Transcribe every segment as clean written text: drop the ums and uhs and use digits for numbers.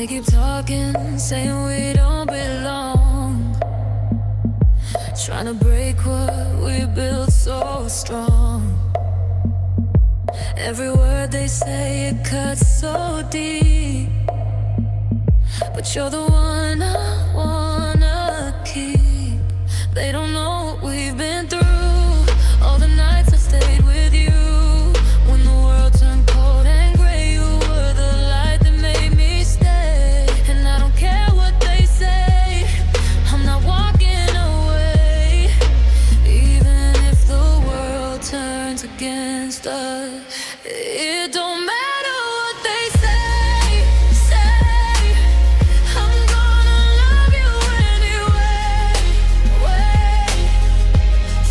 They keep talking, saying we don't belong, trying to break what we built so strong. Every word they say, it cuts so deep, but you're the one I wanna keep. They don't know what we've been through, all the nights I stayed with you. When the world turned cold and gray, you were the light that made me stay. And I don't care what they say, I'm not walking away. Even if the world turns against us, it don't matter what they say, I'm gonna love you anyway.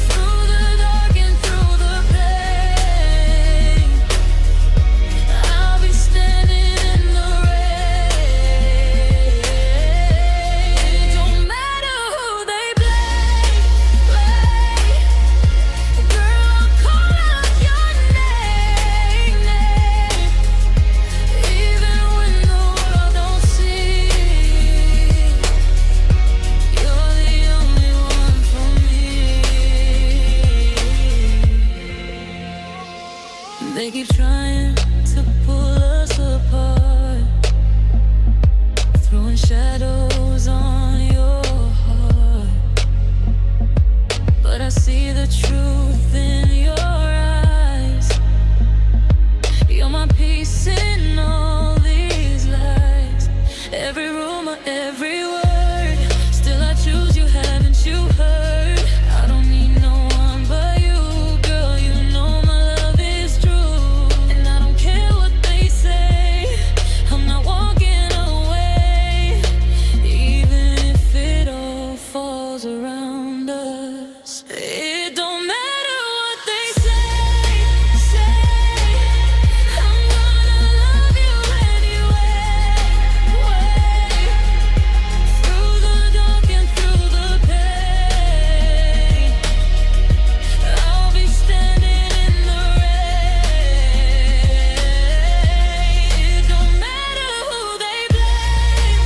Through the dark and through the pain, I'll be standing in the rain. It don't matter who they blame. Girl, I'll call out your name, even when the world don't see. You're the only one for me. They keep trying to pull us apart, throwing shadows on your heart. But I see the truth in your eyes. You're my peace in all these lies. Every rumor, every word, still I choose you, haven't you heard? I don't need no one but you, girl, you know my love is true. And I don't care what they say, I'm not walking away. Even if it all falls around us, it don't matter what they say, I'm gonna love you anyway. Through the dark and through the pain, I'll be standing in the rain. It don't matter who they blame.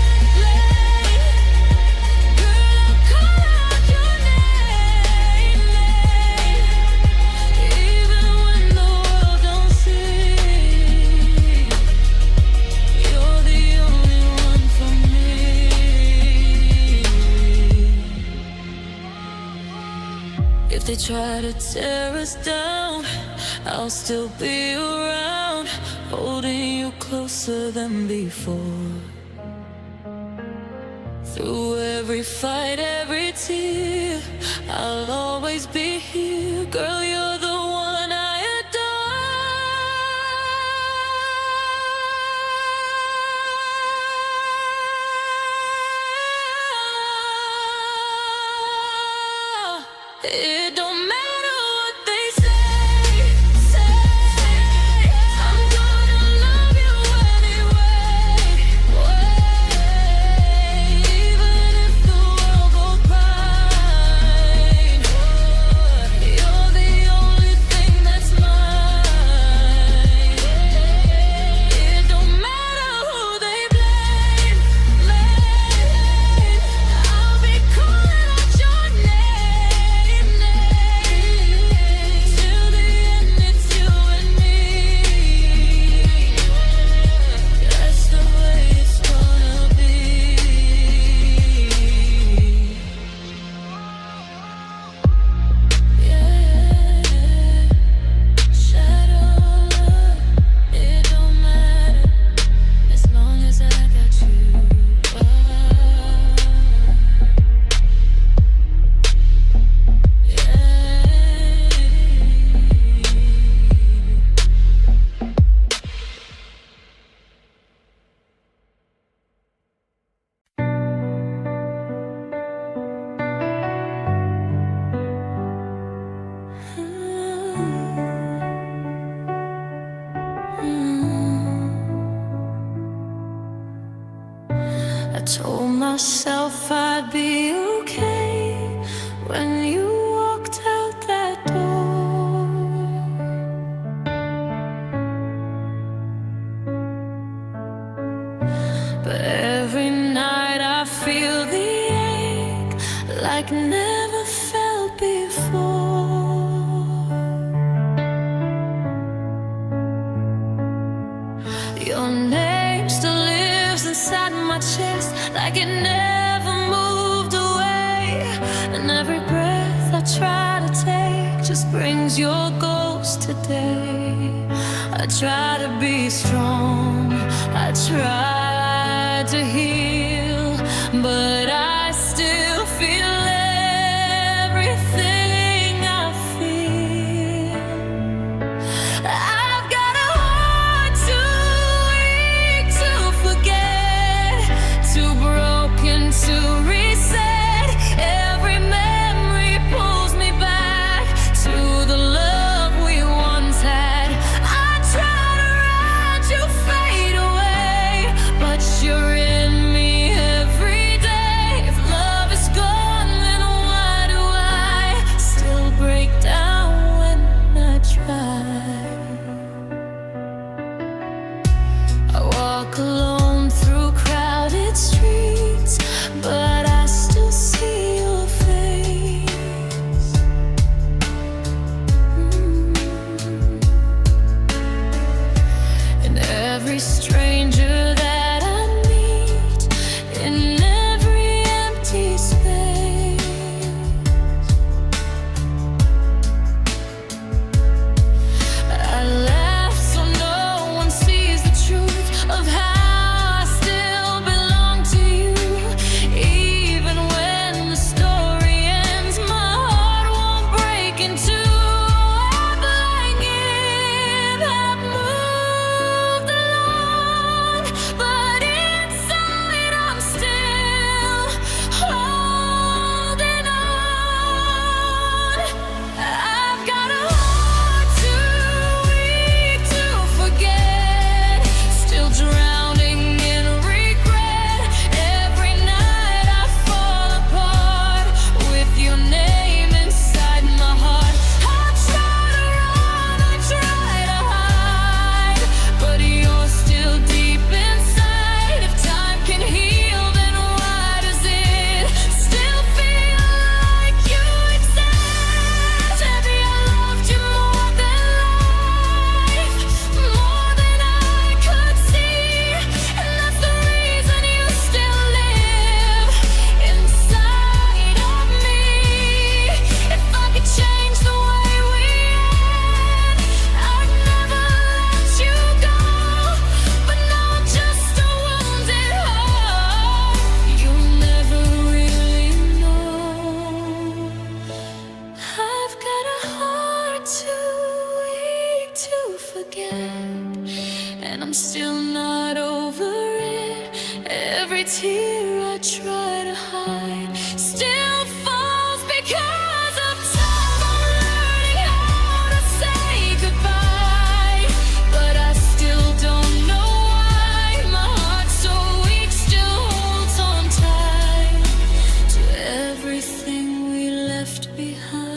Girl, I'll call out your name, even when the world don't see. You're the only one for me. If they try to tear us down, I'll still be around, holding you closer than before. Through every fight, every tear, I'll always be here. Girl, you're the one I adore. It don't matter what they say, I'm gonna love you anyway. Even if the world goes blind, you're the only thing that's mine. It don't matter who they blame. I'll be calling out your name, till the end it's you and me. That's the way it's gonna be. Shadow love, it don't matter as long as I got you. I told myself I'd be okay when you walked out that door. But like never felt before. Your name still lives inside my chest, like it never moved away. And every breath I try to take just brings your ghost today. I try to be strong, I try to heal, but I still feel everything I feel. I've got a heart too weak to forget, too broken to reset. Every memory pulls me back to the love we once had. I try to ride you fade away, but you're in me every day. If love is gone, then why do I still break down when I try? I walk alone through crowded streets, but I still see your face. And every stranger that I meet, in every empty space, I laugh so no one sees the truth of how I still belong to you. Even when the story ends, my heart won't break in two. A blanket I've moved along, but inside I'm still holding on. I've got a heart too weak to forget, still drowning in regret. Every night I fall apart with your name inside my heart. I try to run, I try to hide, but you're still deep inside. If time can heal, then why does it still feel like you exist? Maybe I loved you more than life, more than I could see, and that's the reason you still live inside of me. If I could change the way we end, I'd never let you go, but now I'm just a wounded heart you never really know. I've got a heart too weak to forget, and I'm still not over it. Every tear I try to hide still falls because of time. I'm learning how to say goodbye, but I still don't know why. My heart's so weak, still holds on tight to everything we left behind.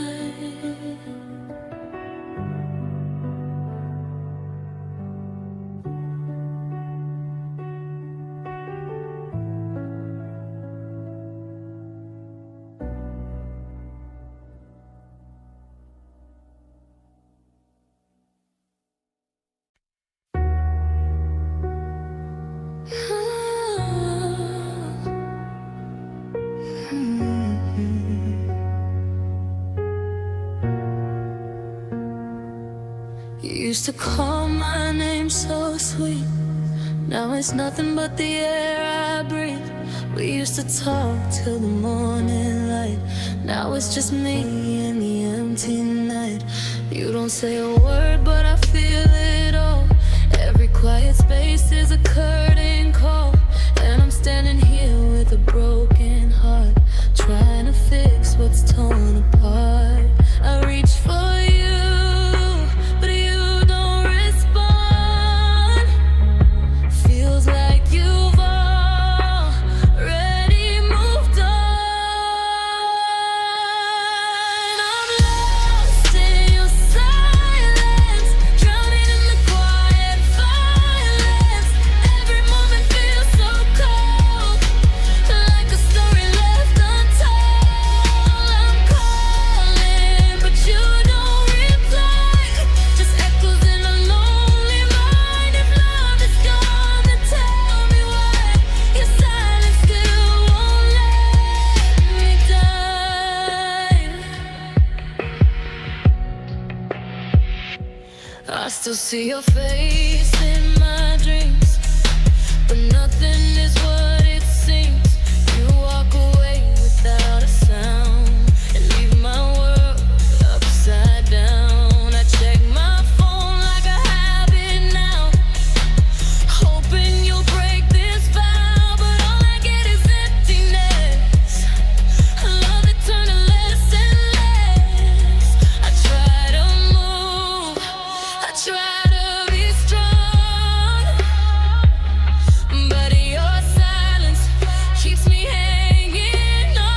You used to call my name so sweet, now it's nothing but the air I breathe. We used to talk till the morning light, now it's just me and the empty night. You don't say a word, but I feel it all. Every quiet space is a curtain call, and I'm standing here with a broken heart, trying to fix what's torn apart. I reach for you, but you don't respond. Feels like you've already moved on. I'm lost in your silence, drowning in the quiet violence. Every moment feels so cold, like a still see your face in my dreams, but nothing is what it seems. You walk away without a sound and leave my world upside down. I check my phone like a habit now, hoping you'll break this vow, but all I get is emptiness. Love that turned to less and less. I try to move, I try to be strong, but your silence keeps me hanging on.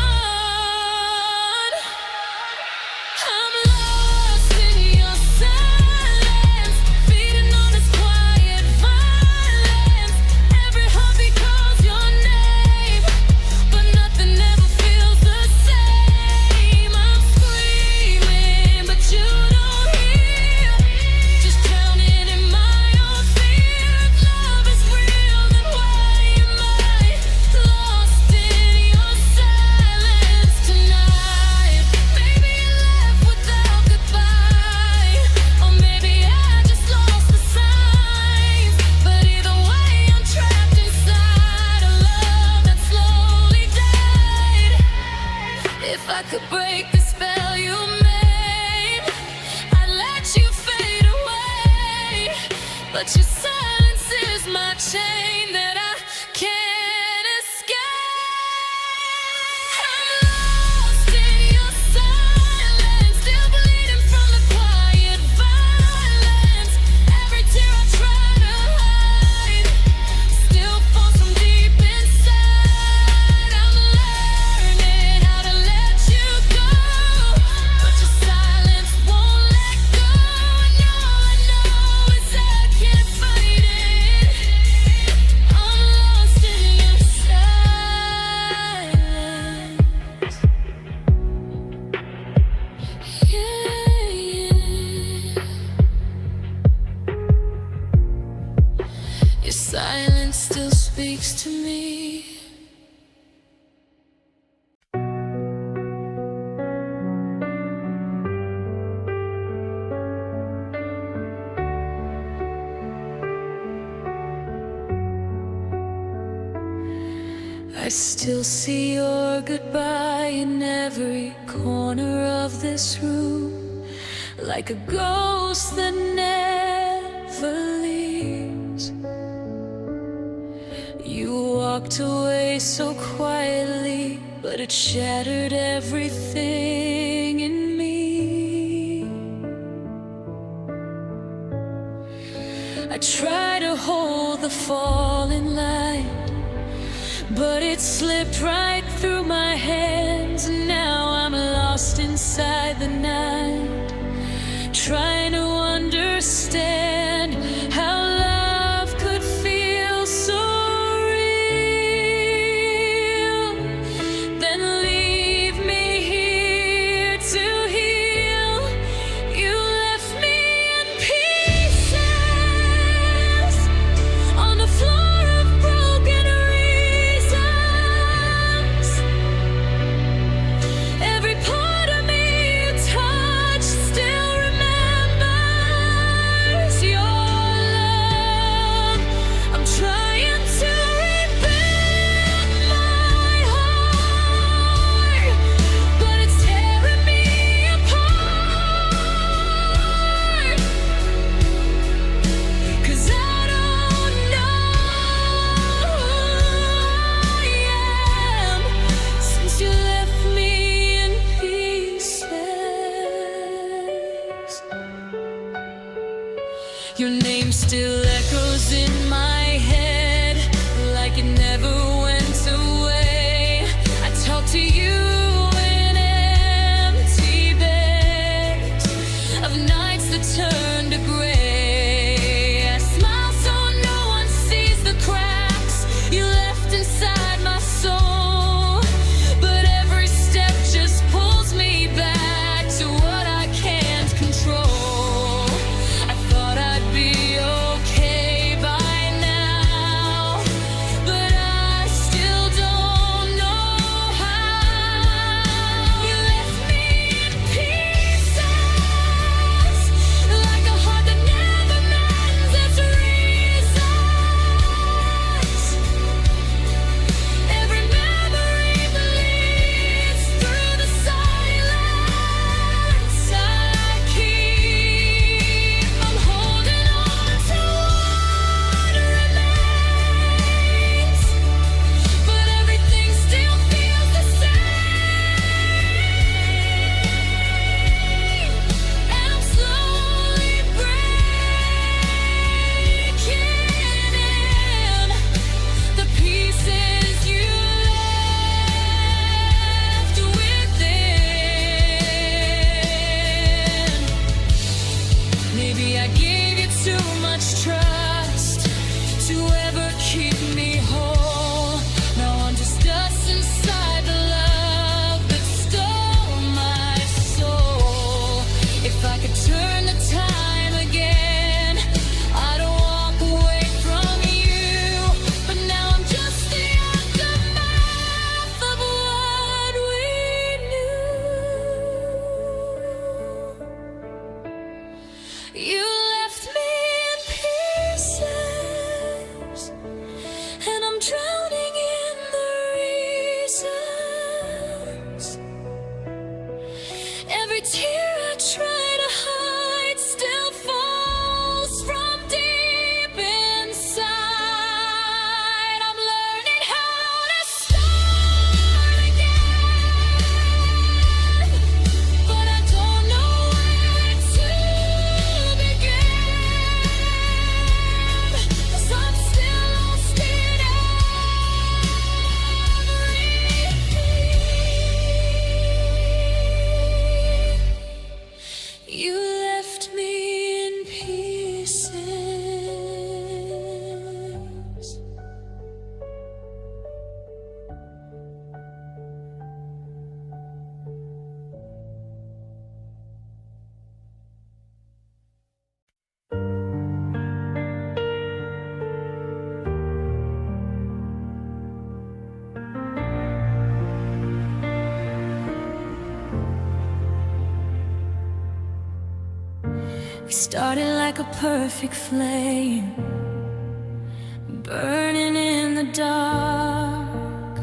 I'm lost in your silence, feeding on this quiet violence. Every heartbeat calls your name, but nothing ever feels the same. I'm screaming, but you don't hear. Just drowning in my own fear. If love is real, then why am I lost in your silence tonight? Maybe you left without goodbye, or maybe I just lost the signs. But either way, I'm trapped inside a love that slowly died. If I could break the spell you made, I'd let you fade away. But your silence is my chain that I can't escape. I'm lost in your silence, still bleeding from the quiet violence. Every tear I try to hide still falls from deep inside. I'm learning how to let you go, but your silence won't let go. And all I know is I can't fight it. I'm lost in your silence. Your silence still speaks to me. I still see your goodbye in every corner of this room, like a ghost that never leaves. You walked away so quietly, but it shattered everything in me. I try to hold the falling light, but it slipped right through my hands, and now I'm lost inside the night, trying to understand how love could feel so real, then leave me here to heal. You left me in pieces on the floor of broken reasons. Every tear I try to hide still falls from deep inside. I'm learning how to start again, but I don't know where to begin. 'Cause I'm still lost in everything. You left me in pieces. We started like a perfect flame, burning in the dark.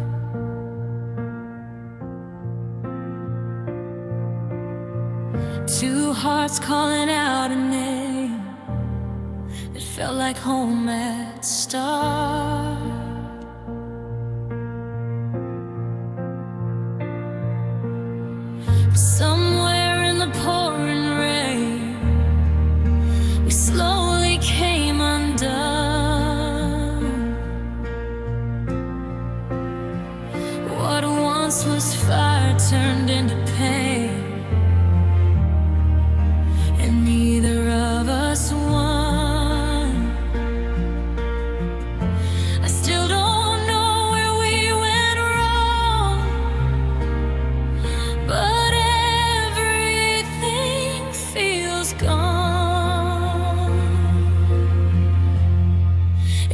Two hearts calling out a name. It felt like home at the start. Somewhere in the pouring rain, we slowly came undone. What once was fire turned into pain, and neither of us won. I still don't know where we went wrong, but everything feels gone.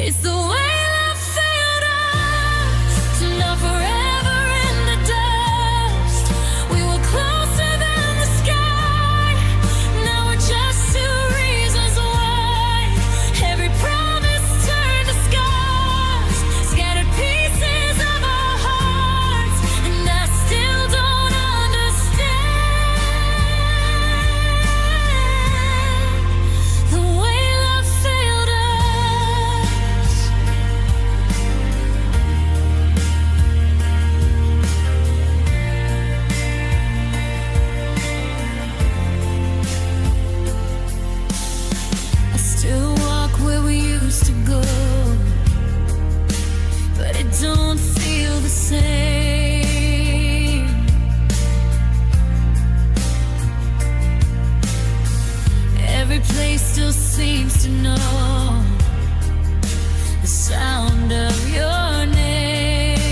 It's the way love failed us, to now forever in the dust. We were closer than the sky, now we're just two reasons why. Every promise turned to scars, scattered pieces of our hearts, and I still don't understand the way love failed us. I still walk where we used to go, but it don't feel the same. Every place still seems to know the sound of your name.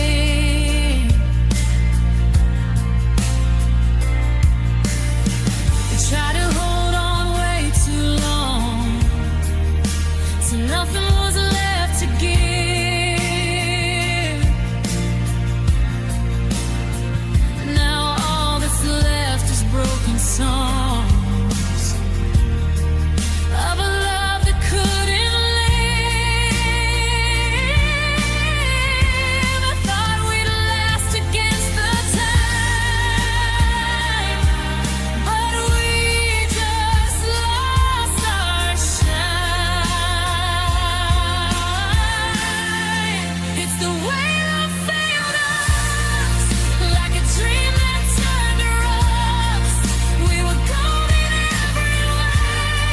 We try to hold on way too long, so nothing was left to give. Now all that's left is broken songs of a love that couldn't live. I thought we'd last against the time, but we just lost our shine. It's the way love failed us, like a dream that turned to rust. We were golden every way,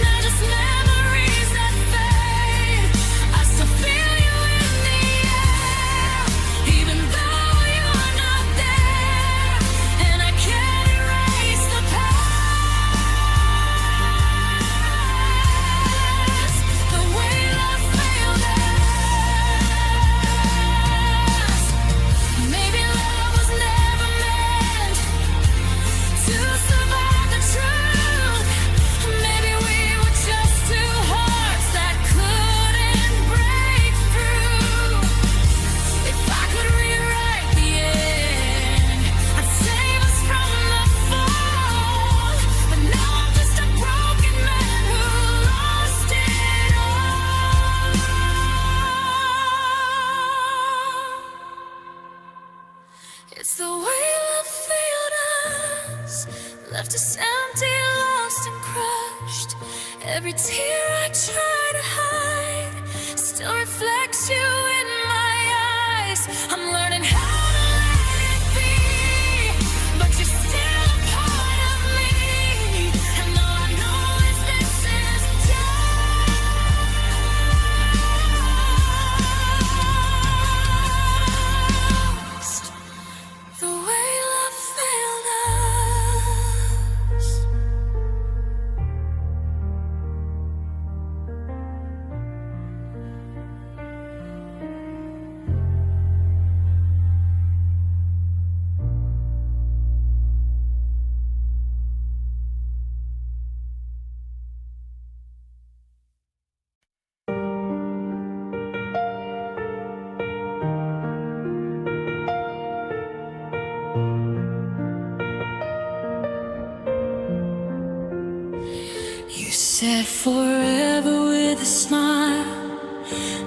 now just memories that fade. I still feel you in the air, even though you're not there, and I can't erase the past. The way love failed us. Maybe love was never meant to survive the truth. Maybe we were just two hearts that couldn't break through. If I could rewrite the end, I'd save us from the fall. But now I'm just a broken man who lost it all. It's the way love failed us, left us empty, lost and crushed. Every tear I try to hide still reflects you in my eyes. I'm learning how to let it be, but you're still a part of me. And all I know is this is just the way love failed us. You said forever with a smile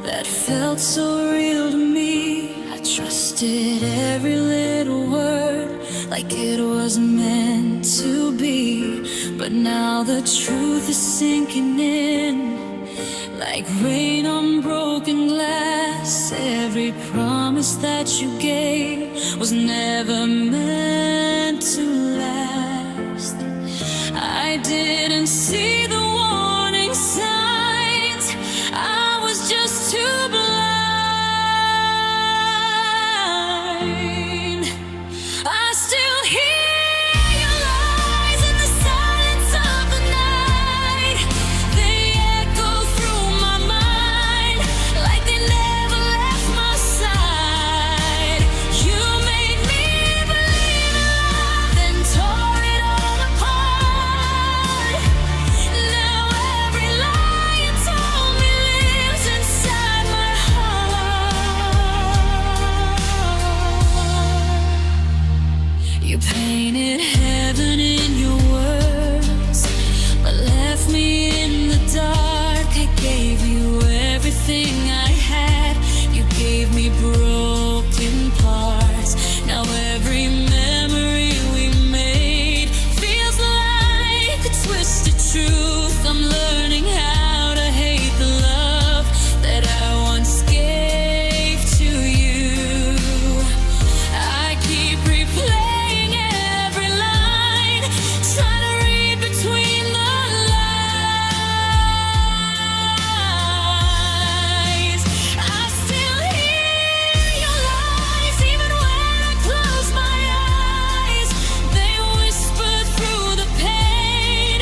that felt so real to me. I trusted every little word like it was meant to be. But now the truth is sinking in like rain on broken glass. Every promise that you gave was never meant to last. I didn't see the warning signs, I was just too blind. I still hear your lies in the silence of the night. They echo through my mind like they never left my side. You made me believe in love, then tore it all apart. Now every lie you told me lives inside my heart. You painted heaven in your words, but left me in the dark. I gave you everything I had, you gave me broken parts. Now every memory we made feels like a twisted truth. I'm learning how to hate the love that I once gave to you. I keep replaying every line, trying to read between the lies. I still hear your lies even when I close my eyes. They whisper through the pain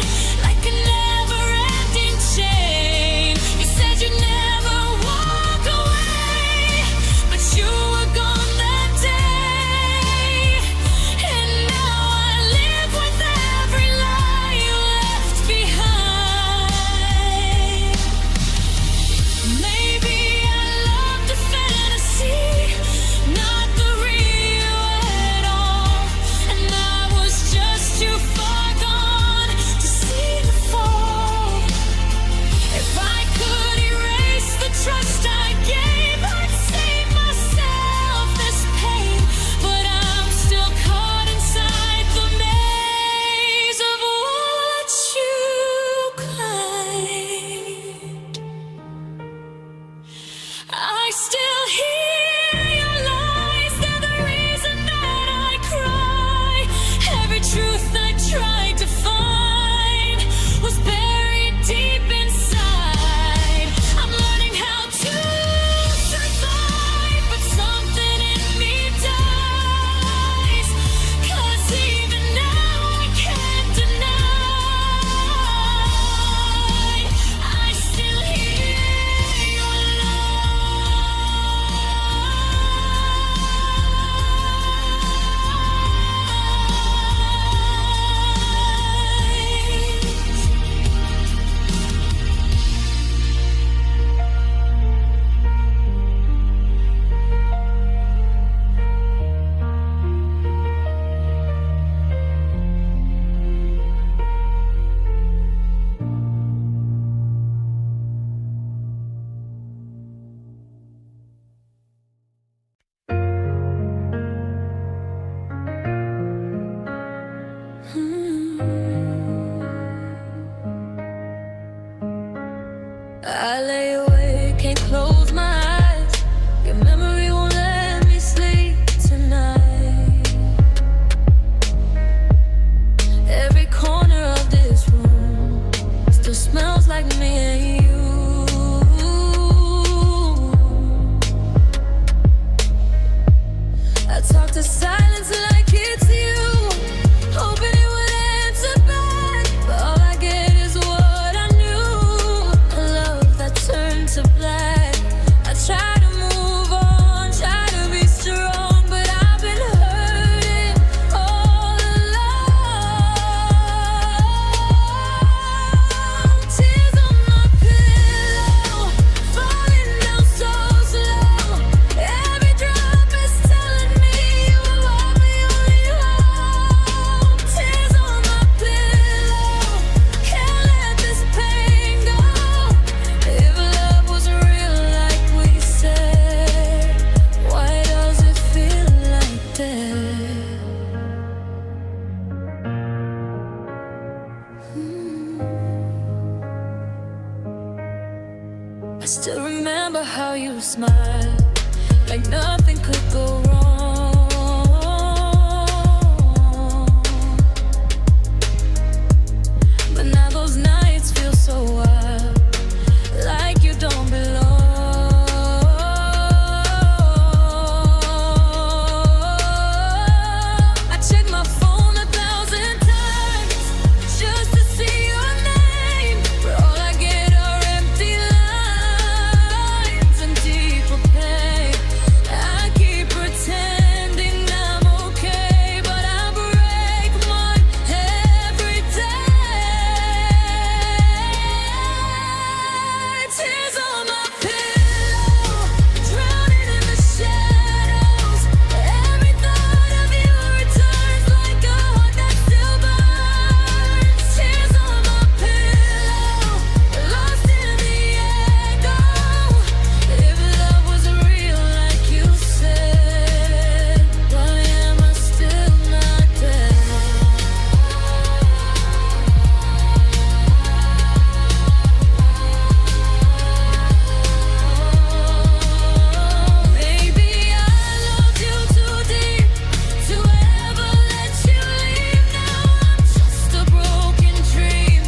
like a never-ending chain. You said you'd never walk away, but you were gone that day. And now I live with every lie you left behind. Maybe I loved a fantasy, not the real at all. And I was just too far gone to see the fall. If I could erase the trust I gave, I'd save myself this pain. But I'm still caught inside the maze of what you claimed. I still hear your lies, they're the reason that I cry. Every truth I tried to find was buried deep inside. I'm learning how to survive, but something in me dies. 'Cause even now I can't deny I still hear your lies. Still remember how you smiled, like nothing could go wrong. But now those nights feel so wild, like you don't belong. I check my phone 1,000 times just to see your name, but all I get are empty lines and deeper pain. I keep pretending I'm okay, but I break mine every day. Tears on my pillow, drowning in the shadows. Every thought of you returns like a heart that still burns. Tears on my pillow, lost in the echo. If love was real like you said, why am I still not there? Maybe I loved you too deep to ever let you leave. Now I'm just a broken dream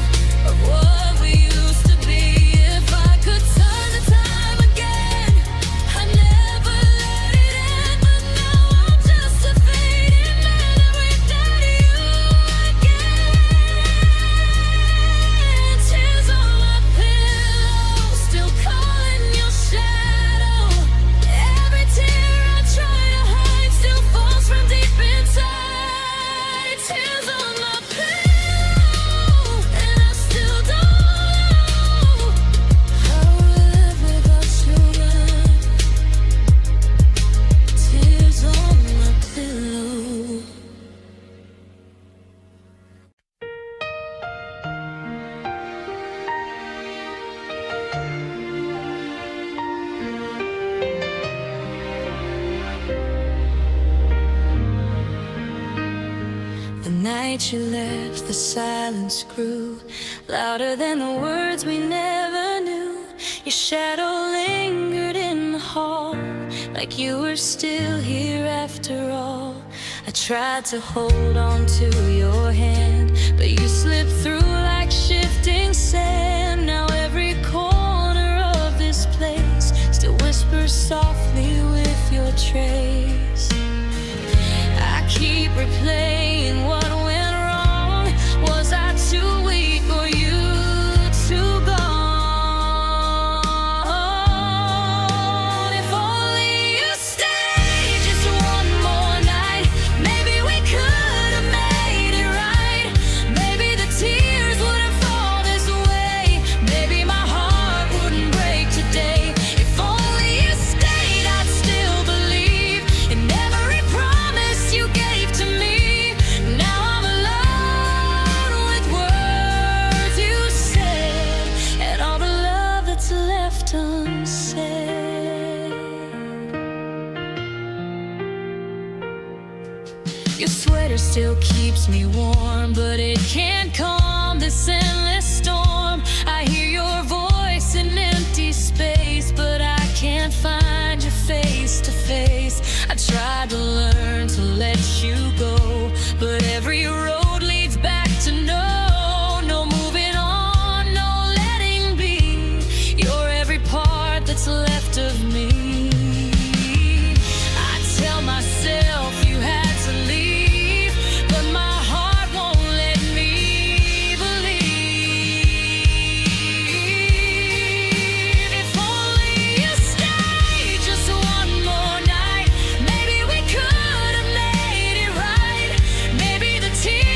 of what we used to be. If I could turn the time again, I'd never let it end. But now I'm just a fading memory that you again. Tears on my pillow, still calling your shadow. Every tear I try to hide still falls from deep inside. Tears on my pillow, and I still don't know how to live without you. Tears on my pillow. The night you left, the silence grew louder than the words we never knew. Your shadow lingered in the hall, like you were still here after all. I tried to hold on to your hand, but you slipped through like shifting sand. Now every corner of this place still whispers softly with your trace. I keep replaying what went wrong. Was I too weak or you too gone? If only you stayed just one more night, maybe we could have made it right. Maybe the tears wouldn't fall this way. Maybe my heart wouldn't break today. If only you stayed, I'd still believe in every promise you gave to me. Now I'm alone with words you said, and all the love that's left unsaid. Your sweater still keeps me warm, but it can't calm this endless storm. I hear your voice in empty space, but I can't find your face to face. I tried to learn to let you go, but every road leads back to no moving on, no letting be. You're every part that's left of me. I tell myself you had to leave, but my heart won't let me believe. If only you stayed just one more night, maybe we could have made it right. Maybe the tears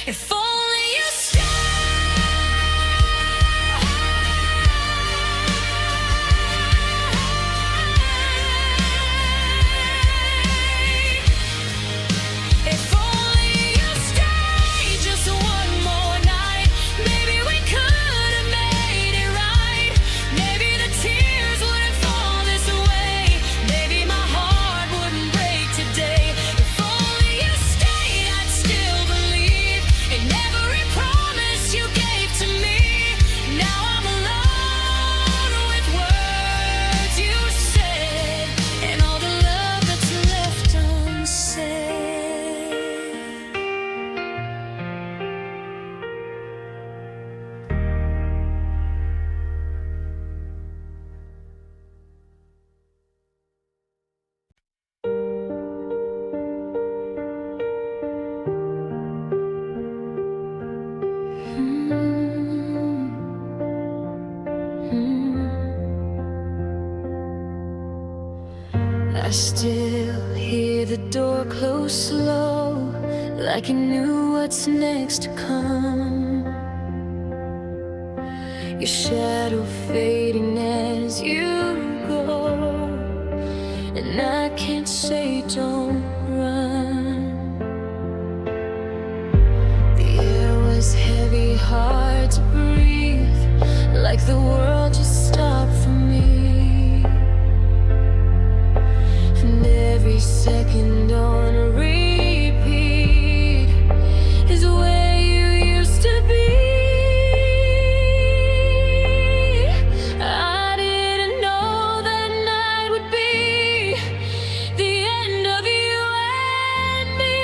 If only you stay. If only you stay just one more night, maybe we could have made it right. Maybe the tears wouldn't fall this way. Maybe my heart wouldn't break today. If only you stayed, I'd still believe in every promise you gave to me. Now I'm alone with words you said and all the love that's left unsaid. I still hear the door close slow, like you knew what's next to come. Your shadow fading as you go, and I can't say don't run. The air was heavy, hard to breathe, like the world just stopped for me. And every second on a repeat is where you used to be. I didn't know that night would be the end of you and me.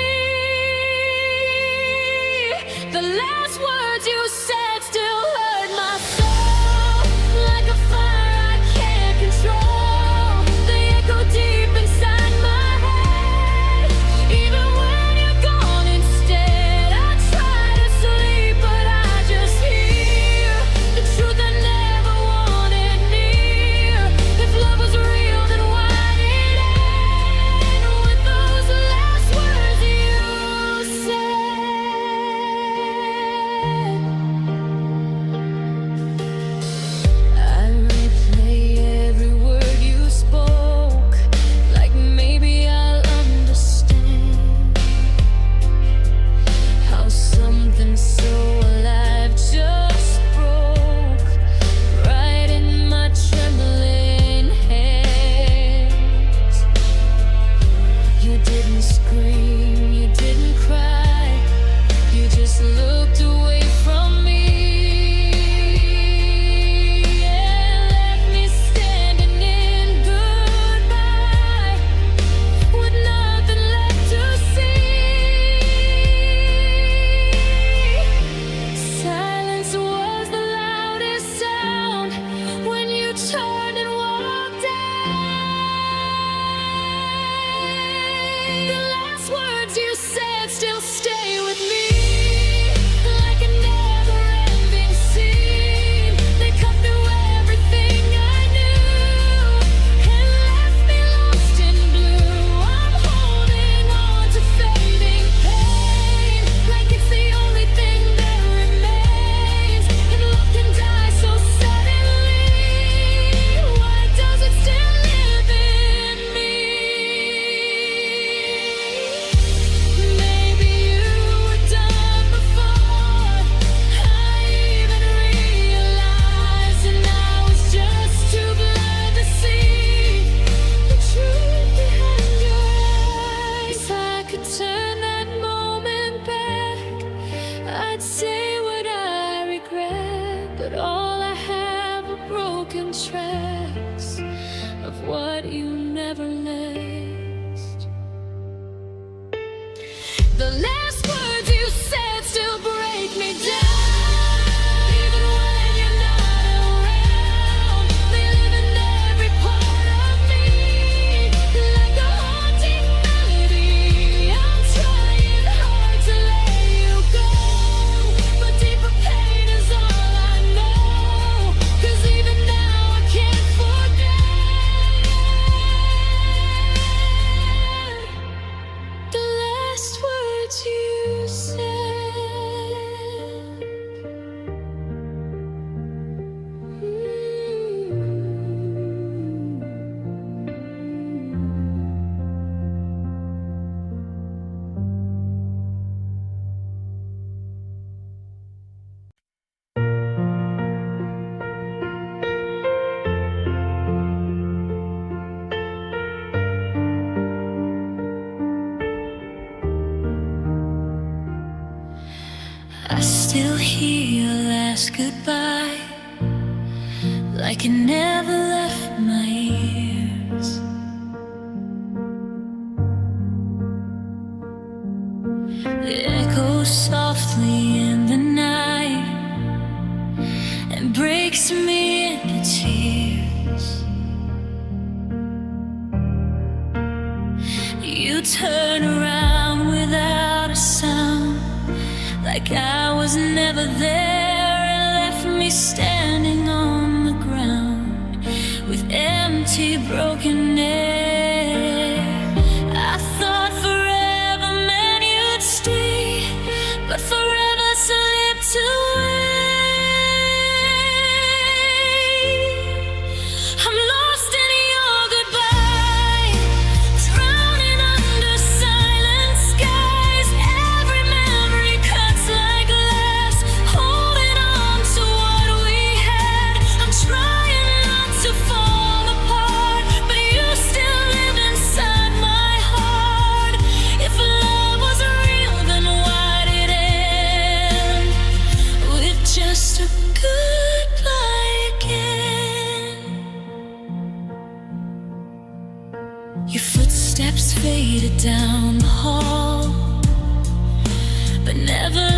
The last words you said still hurt my soul, like a fire I can't control. They echo deep inside my head, even when you're gone instead. I try to sleep, but I just hear the truth I never wanted near. If love was real, then why did it end with those last words you said? I still hear your last goodbye, like it never left my ears. It echoes softly in the night and breaks me into tears. You turn around without a sound, like I was never there, and left me standing on the ground with empty, broken air. I thought forever meant you'd stay, but forever slipped away. I'm lost in your goodbye, drowning under silent skies. Every memory cuts like glass, holding on to what we had. I'm trying not to fall apart, but you still live inside my heart. If love was real, then why did it end with just a goodbye again? Your footsteps faded down the hall, but never